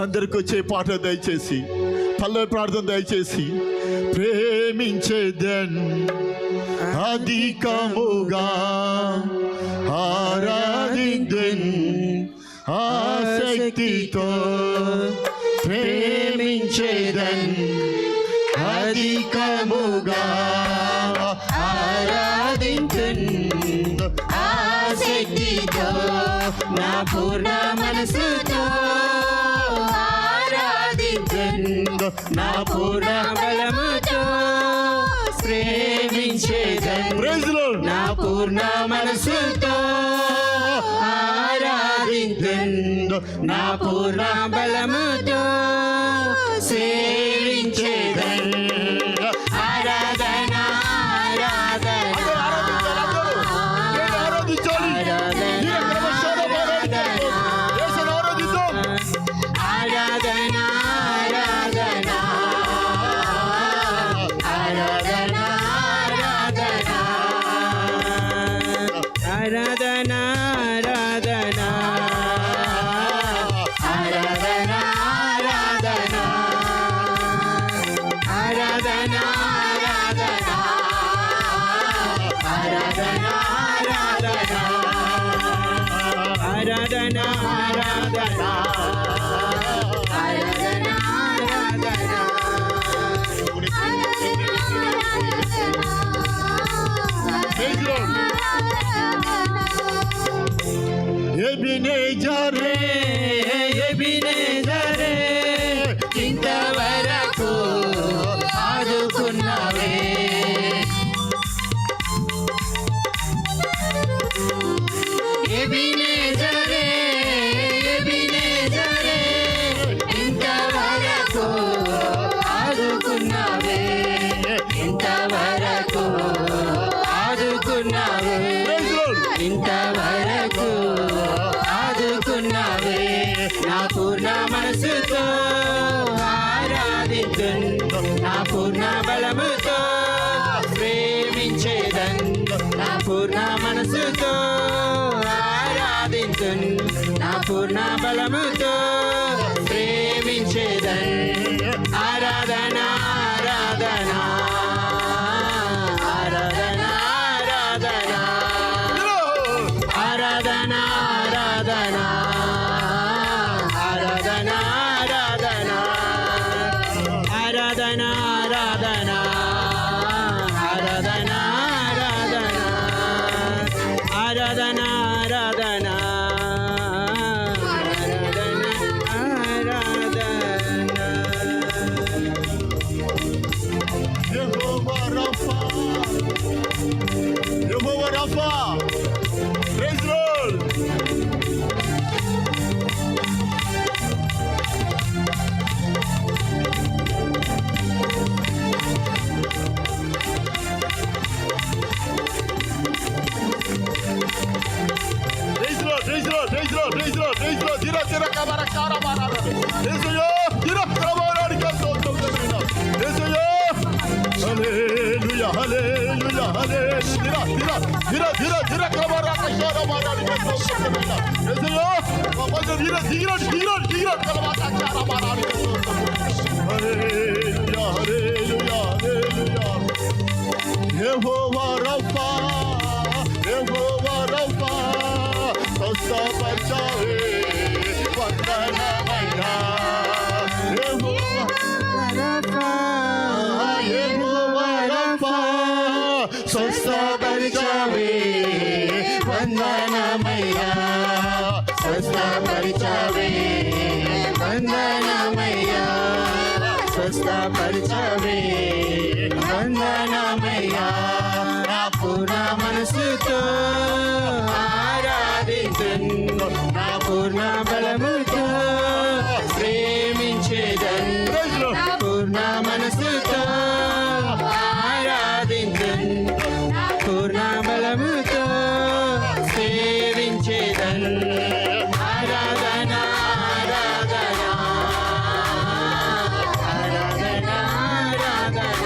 అందరికి వచ్చే పాట దయచేసి, పల్లవి ప్రార్థన దయచేసి. ప్రేమించేదన్ అధికముగా ఆరాధించెదన్ ఆసక్తితో, ప్రేమించేదన్ అధికముగా ఆరాధించెదన్ ఆసక్తితో, నా పూర్ణ మనసుతో ఆరాధించెదన్, నా పూర్ణ బలముతో ప్రేమించేదన్, నా పూర్ణ మనసుతో ఆరాధించెదన్, నా పూర్ణ బలముతో సేవించేదన్. ఆరాధన ఆరాధన ఎబినేజరే ఎబినేజరే ఇంతవరకు ఆదుకున్నావే, ఎబినేజరే ఎబినేజరే ఇంతవరకు ఆదుకున్నావే, ఇంతవరకు ఆదుకున్నావే, ఇంతవరకు ఆదుకున్నావే. నా పూర్ణ మనసుతో ఆరాధించెదన్, నా పూర్ణ బలముతో ప్రేమించేదన్, నా పూర్ణ మనసుతో ఆరాధించెదన్, నా పూర్ణ బలముతో ప్రేమించేదన్. ఆరాధన ఆరాధన ఆరాధన ఆరాధన ఆరాధన ఆరాధన ఆరాధన ఆరాధన ఆరాధన ఆరాధన ఆరాధన ఆరాధన Jehovah Rapha, Jehovah Rapha. Praise Lord. Tira kabara kara bara. Yesuyo, tira kabara dikaso tokena. Yesuyo. Hallelujah, hallelujah, hallelujah. Tira kabara kara bara dikaso tokena. Yesuyo, babaja tira kabara kara bara dikaso tokena. Hallelujah, hallelujah, hallelujah. Yehovah Rafa, Yehovah Rafa. Sosabachave vandanamaya, Yehovah Rafa, Yehovah Rafa. Sosabachave vandanamaya, Sosabachave vandanamaya, Sosabachave vandanamaya. Na purna manasuto నా పూర్ణ బలముతో ప్రేమించేదన్, నా పూర్ణ మనసుతో ఆరాధించెదన్, నా పూర్ణ బలముతో సేవించేదన్. ఆరాధన ఆరాధన ఆరాధన ఆరాధన ఆరాధన